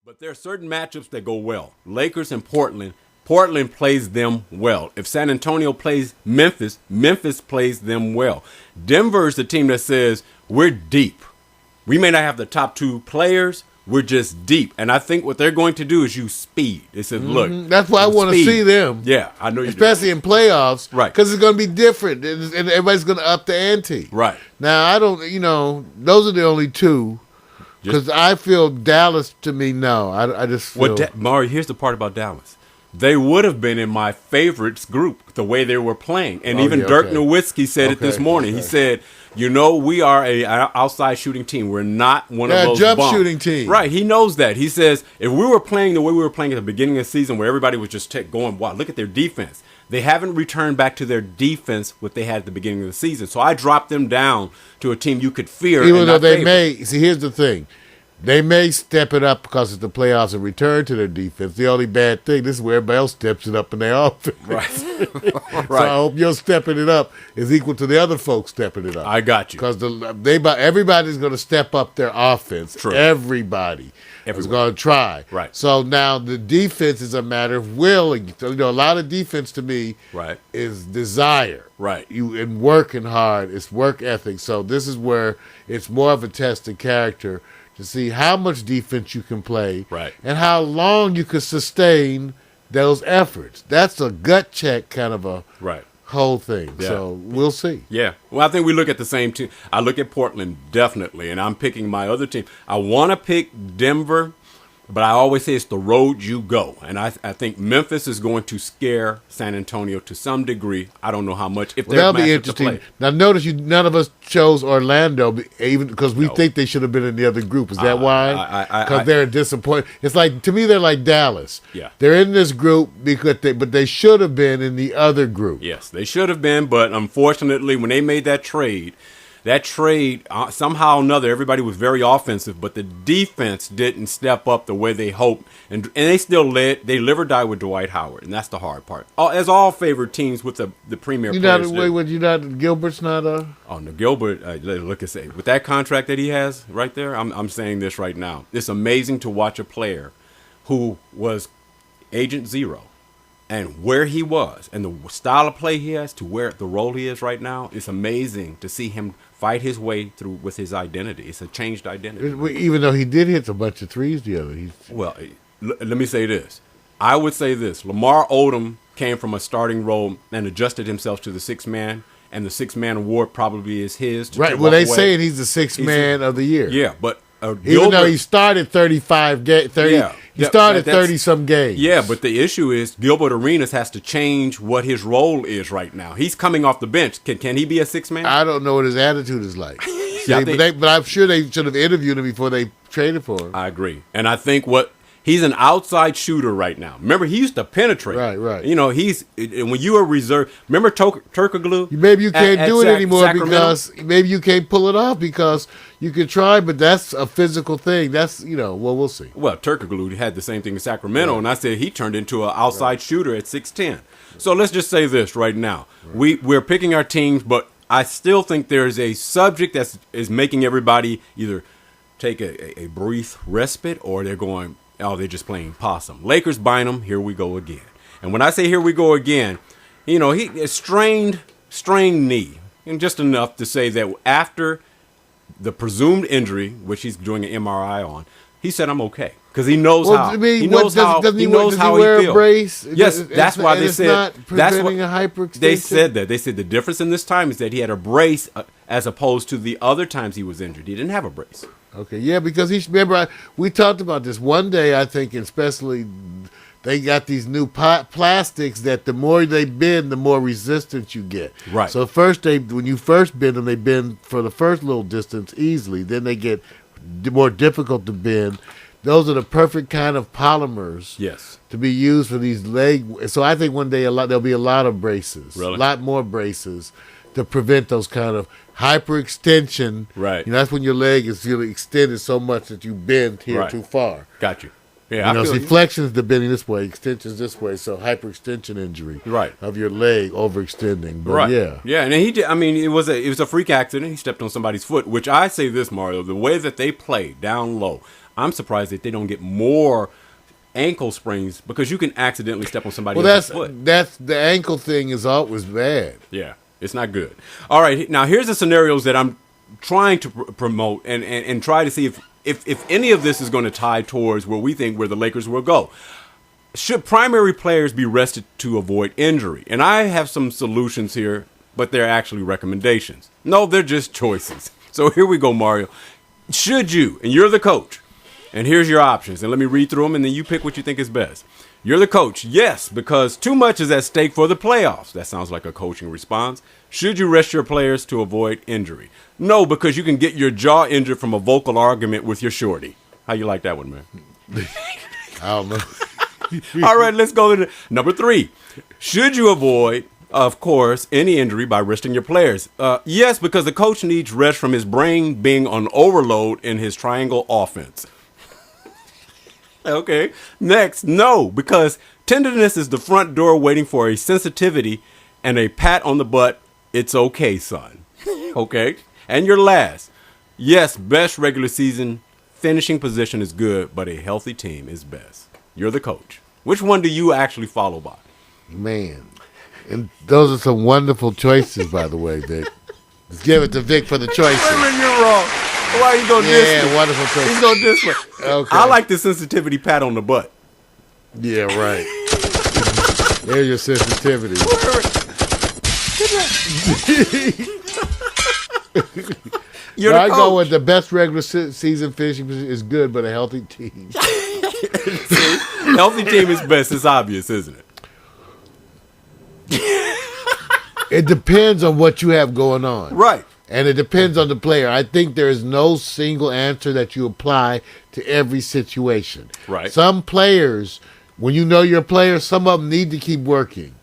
But there are certain matchups that go well. Lakers and Portland. Portland plays them well. If San Antonio plays Memphis, Memphis plays them well. Denver is the team that says we're deep. We may not have the top two players. We're just deep. And I think what they're going to do is use speed. They said, look. That's why I want to see them. Yeah, I know you do. Especially in playoffs. Right. Because it's going to be different. And everybody's going to up the ante. Right. Now, I don't, those are the only two. Because I feel Dallas, to me, no. I just feel. Maury, here's the part about Dallas. They would have been in my favorites group, the way they were playing. And Dirk Nowitzki said it this morning. He said, we are a outside shooting team. We're not one of those jump shooting team. Right. He knows that. He says, if we were playing the way we were playing at the beginning of the season where everybody was just going, wow, look at their defense. They haven't returned back to their defense what they had at the beginning of the season. So I dropped them down to a team you could fear. Even though they may. See, here's the thing. They may step it up because it's the playoffs and return to their defense. The only bad thing, this is where everybody else steps it up in their offense. Right. So I hope your stepping it up is equal to the other folks stepping it up. I got you. Because everybody's going to step up their offense. True. Everybody is going to try. Right. So now the defense is a matter of willing. So, a lot of defense to me is desire. Right. And working hard. It's work ethic. So this is where it's more of a test of character to see how much defense you can play and how long you can sustain those efforts. That's a gut check kind of a whole thing. Yeah. So we'll see. Yeah. Well, I think we look at the same team. I look at Portland definitely, and I'm picking my other team. I want to pick Denver, but I always say it's the road you go. And I think Memphis is going to scare San Antonio to some degree. I don't know how much. That'll be interesting. Now, notice none of us chose Orlando, even because we think they should have been in the other group. Is that why? Because they're disappointed. It's like, to me, they're like Dallas. Yeah. They're in this group, but they should have been in the other group. Yes, they should have been, but unfortunately, when they made that trade, somehow or another, everybody was very offensive, but the defense didn't step up the way they hoped. And they still led. They live or die with Dwight Howard, and that's the hard part. As all favored teams with the premier players. Gilbert's not a... Oh, no, Gilbert, look and say, with that contract that he has right there, I'm saying this right now. It's amazing to watch a player who was agent zero. And where he was and the style of play he has to where the role he is right now, it's amazing to see him fight his way through with his identity. It's a changed identity. Even though he did hit a bunch of threes the other. Well, let me say this. I would say this. Lamar Odom came from a starting role and adjusted himself to the sixth man, and the sixth man award probably is his. Right. Well, they saying he's the sixth man of the year. Yeah, but even though he started 35 games, he started 30-some games. Yeah, but the issue is Gilbert Arenas has to change what his role is right now. He's coming off the bench. Can he be a sixth man? I don't know what his attitude is like. But I'm sure they should have interviewed him before they traded for him. I agree. And I think he's an outside shooter right now. Remember, he used to penetrate. Right. When you were reserved. Remember Turkoglu? Maybe you can't do it anymore because maybe you can't pull it off because you could try, but that's a physical thing. That's we'll see. Well, Turkoglu had the same thing in Sacramento, and I said he turned into an outside shooter at 6'10". So let's just say this right now: we're picking our teams, but I still think there's a subject that is making everybody either take a brief respite or they're going. Oh, they're just playing possum. Lakers Bynum, here we go again. And when I say here we go again, he is strained knee. And just enough to say that after the presumed injury, which he's doing an MRI on, he said, I'm okay. Because he knows how. He knows how he wear a brace? Yes, that's why they said. Not preventing a hyperextension? They said that. They said the difference in this time is that he had a brace as opposed to the other times he was injured. He didn't have a brace. Okay, yeah, because we talked about this one day, I think, especially they got these new plastics that the more they bend, the more resistance you get. Right. So when you first bend them, they bend for the first little distance easily. Then they get more difficult to bend. Those are the perfect kind of polymers to be used for these leg. So I think one day there'll be a lot of braces, a lot more braces to prevent those kind of hyperextension. Right. That's when your leg is really extended so much that you bend here too far. Got you. Yeah, flexions the bending this way, extensions this way, so hyperextension injury of your leg overextending. But yeah, and he did. I mean, it was a freak accident. He stepped on somebody's foot. Which I say this, Mario, the way that they play down low, I'm surprised that they don't get more ankle sprains because you can accidentally step on somebody's foot. That's the ankle thing is always bad. Yeah, it's not good. All right, now here's the scenarios that I'm trying to promote and try to see if any of this is going to tie towards where we think where the Lakers will go. Should primary players be rested to avoid injury? And I have some solutions here, but they're actually recommendations. No, they're just choices. So here we go, Mario. Should you, and you're the coach, and here's your options, and let me read through them, and then you pick what you think is best. You're the coach. Yes, because too much is at stake for the playoffs. That sounds like a coaching response. Should you rest your players to avoid injury? No, because you can get your jaw injured from a vocal argument with your shorty. How you like that one, man? I don't know. All right, let's go to number 3. Should you avoid, of course, any injury by resting your players? Yes, because the coach needs rest from his brain being on overload in his triangle offense. Okay. Next, no, because tenderness is the front door waiting for a sensitivity and a pat on the butt. It's okay, son. Okay. And your last, yes, best regular season finishing position is good, but a healthy team is best. You're the coach. Which one do you actually follow by? Man, and those are some wonderful choices, by the way, Vic. Let's give it to Vic for the choices. Wait a minute, you're wrong. Why are you going this way? Yeah, wonderful choice. He's going this way. Okay. I like the sensitivity pat on the butt. Yeah, right. There's your sensitivity. I go with the best regular season finishing is good, but a healthy team. Healthy team is best. It's obvious, isn't it? It depends on what you have going on. Right. And it depends on the player. I think there is no single answer that you apply to every situation. Right. Some players, when you know your players, some of them need to keep working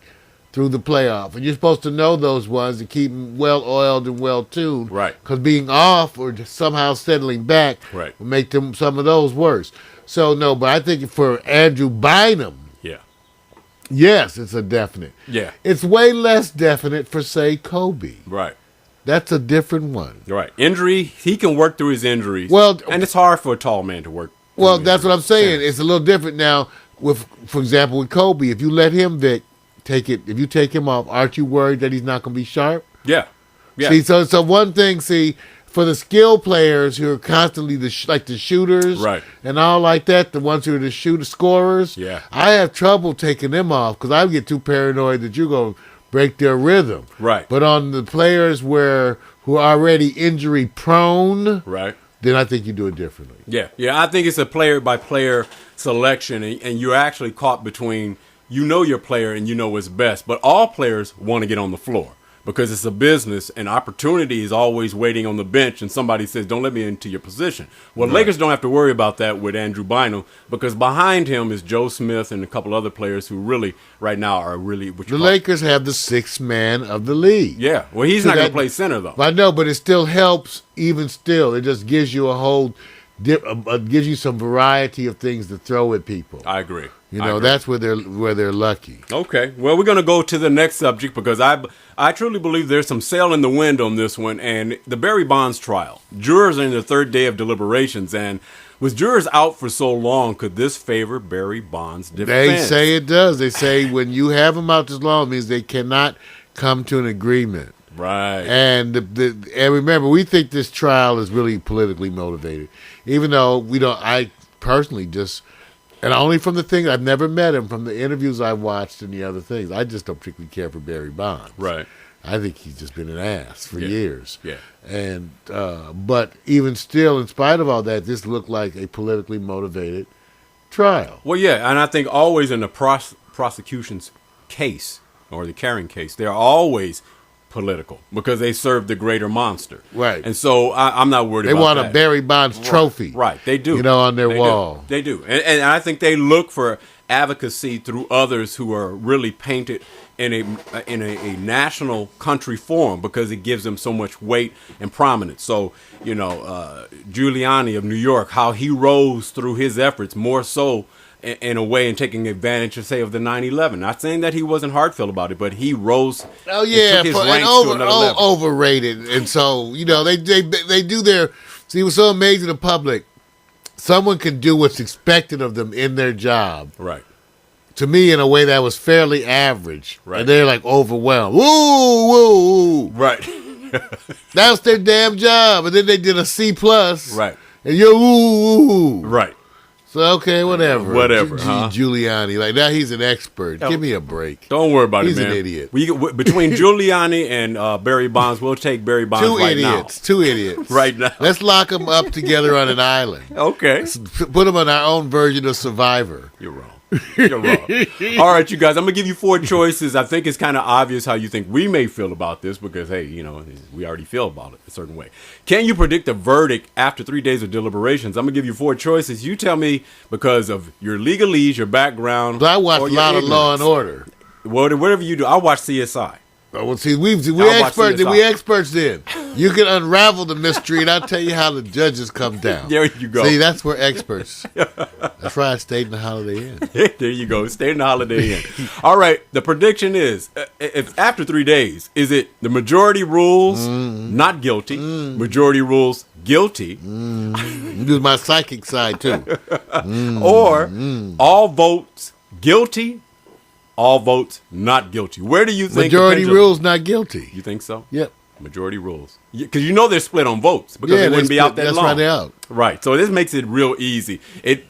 through the playoff. And you're supposed to know those ones and keep them well-oiled and well-tuned. Right. Because being off or somehow settling back will make them some of those worse. So, no, but I think for Andrew Bynum, yes, it's a definite. Yeah. It's way less definite for, say, Kobe. Right. That's a different one. Right. Injury, he can work through his injuries. Well, and it's hard for a tall man to work. Well, that's what I'm saying. It's a little different now with, for example, with Kobe. If you let him, Vic, if you take him off, aren't you worried that he's not going to be sharp? Yeah. Yeah. See, so one thing, for the skill players who are constantly the shooters and all like that, the ones who are the scorers, I have trouble taking them off because I get too paranoid that you're going to break their rhythm. Right. But on the players who are already injury prone, then I think you do it differently. Yeah. Yeah, I think it's a player-by-player selection, and you're actually caught between your player and what's best. But all players want to get on the floor. Because it's a business and opportunity is always waiting on the bench and somebody says, don't let me into your position. Well, Lakers don't have to worry about that with Andrew Bynum because behind him is Joe Smith and a couple other players who really, right now, are really... The Lakers have the sixth man of the league. Yeah. Well, he's not going to play center, though. I know, but it still helps even still. It just gives you gives you some variety of things to throw at people. I agree. That's where they're lucky. Okay. Well, we're going to go to the next subject because I truly believe there's some sail in the wind on this one. And the Barry Bonds trial. Jurors are in the third day of deliberations. And with jurors out for so long, could this favor Barry Bonds' defense? They say it does. They say when you have them out this long, it means they cannot come to an agreement. Right. And and remember, we think this trial is really politically motivated. Even though I personally just... And only from the thing, I've never met him, from the interviews I watched and the other things. I just don't particularly care for Barry Bonds. Right. I think he's just been an ass for years. Yeah. And but even still, in spite of all that, this looked like a politically motivated trial. Well, yeah, and I think always in the prosecution's case, or the carrying case, they're always political because they serve the greater monster. Right. And so I'm not worried about that. They want a Barry Bonds trophy. Right. They do. On their wall. They do. And I think they look for advocacy through others who are really painted in a national country forum because it gives them so much weight and prominence. So, Giuliani of New York, how he rose through his efforts more so in a way and taking advantage, say, of the 9/11. Not saying that he wasn't heartfelt about it, but he rose. Oh yeah, and took his ranks to another level. Overrated, and so they do their. See, it was so amazing to the public. Someone can do what's expected of them in their job. Right. To me, in a way that was fairly average. Right. And they're like overwhelmed. Woo, woo, woo. Right. That was their damn job. And then they did a C+. Right. And you're woo, woo. Right. So, okay, whatever. Whatever, huh? Giuliani. Like, now he's an expert. Give me a break. Don't worry about he's it, man. He's an idiot. Between Giuliani and Barry Bonds, we'll take Barry Bonds Two idiots. Right now. Let's lock them up together on an island. Okay. Put them on our own version of Survivor. You're wrong. You're wrong. All right, you guys, I'm going to give you 4 choices. I think it's kind of obvious how you think we may feel about this because, hey, we already feel about it a certain way. Can you predict a verdict after 3 days of deliberations? I'm going to give you 4 choices. You tell me because of your legalese, your background. I watch a lot of Law and Order. Whatever you do, I watch CSI. Oh, well, see, we experts then. You can unravel the mystery, and I'll tell you how the judges come down. There you go. See, that's where experts. That's why I stayed in the Holiday Inn. There you go. Stay in the Holiday Inn. All right. The prediction is, if after 3 days, is it the majority rules not guilty, majority rules guilty, Use my psychic side too, or all votes guilty? All votes not guilty. Where do you think majority rules not guilty? You think so? Yep. Majority rules. Because they're split on votes because they wouldn't be out that long. That's why they're out. Right. So this makes it real easy.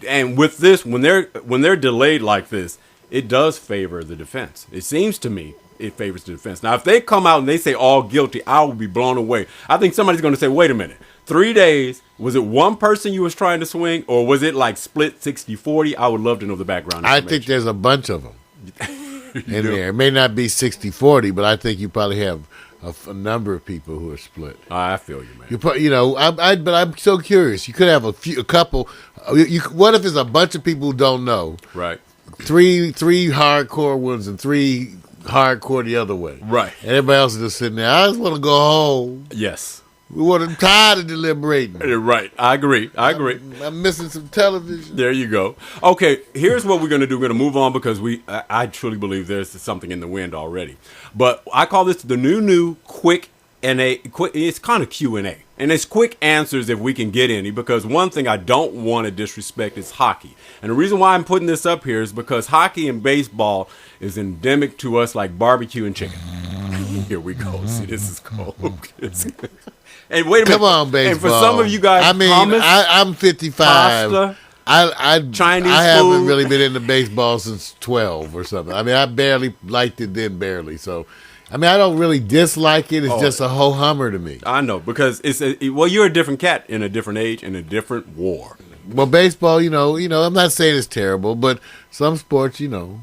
And with this, when they're delayed like this, it does favor the defense. It seems to me it favors the defense. Now, if they come out and they say all guilty, I will be blown away. I think somebody's going to say, wait a minute. 3 days, was it one person you was trying to swing or was it like split 60-40? I would love to know the background I think there's a bunch of them. In there. It may not be 60-40, but I think you probably have a number of people who are split. I feel you, man. But I'm so curious. You could have a couple. What if there's a bunch of people who don't know? Right. Three hardcore ones and 3 hardcore the other way. Right. And everybody else is just sitting there. I just want to go home. Yes. I'm tired of deliberating. Right. I agree. I'm missing some television. There you go. Okay, here's what we're going to do. We're going to move on because I truly believe there's something in the wind already. But I call this the new quick it's kind of Q&A. And it's quick answers if we can get any, because one thing I don't want to disrespect is hockey. And the reason why I'm putting this up here is because hockey and baseball is endemic to us like barbecue and chicken. Here we go. See, this is cold. And wait a minute. Come on, baseball. And for some of you guys, I'm 55. Pasta, Chinese I food. haven't really been into baseball since 12 or something. I mean, I barely liked it then, barely. So, I mean, I don't really dislike it. It's just a ho-hummer to me. I know, because you're a different cat in a different age in a different war. Well, baseball, I'm not saying it's terrible, but some sports, I know.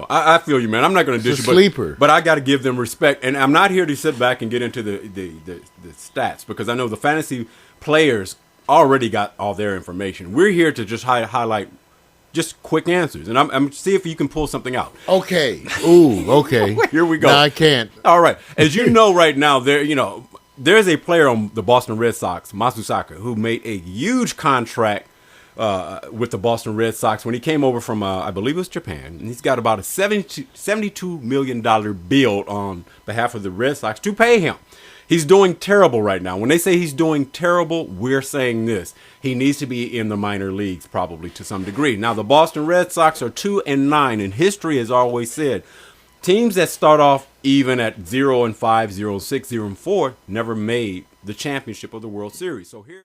I feel you, man. I'm not going to dish you, sleeper. But I got to give them respect. And I'm not here to sit back and get into the stats, because I know the fantasy players already got all their information. We're here to just highlight just quick answers, and I'm see if you can pull something out. Okay. Ooh, okay. Here we go. No, I can't. All right. As you know right now, there's a player on the Boston Red Sox, Masusaka, who made a huge contract with the Boston Red Sox when he came over from, I believe it was Japan. And he's got about a $72 million bill on behalf of the Red Sox to pay him. He's doing terrible right now. When they say he's doing terrible, we're saying this. He needs to be in the minor leagues probably to some degree. Now, the Boston Red Sox are 2-9, and history has always said teams that start off even at 0-5, 0-6, 0-4 never made the championship of the World Series. So here.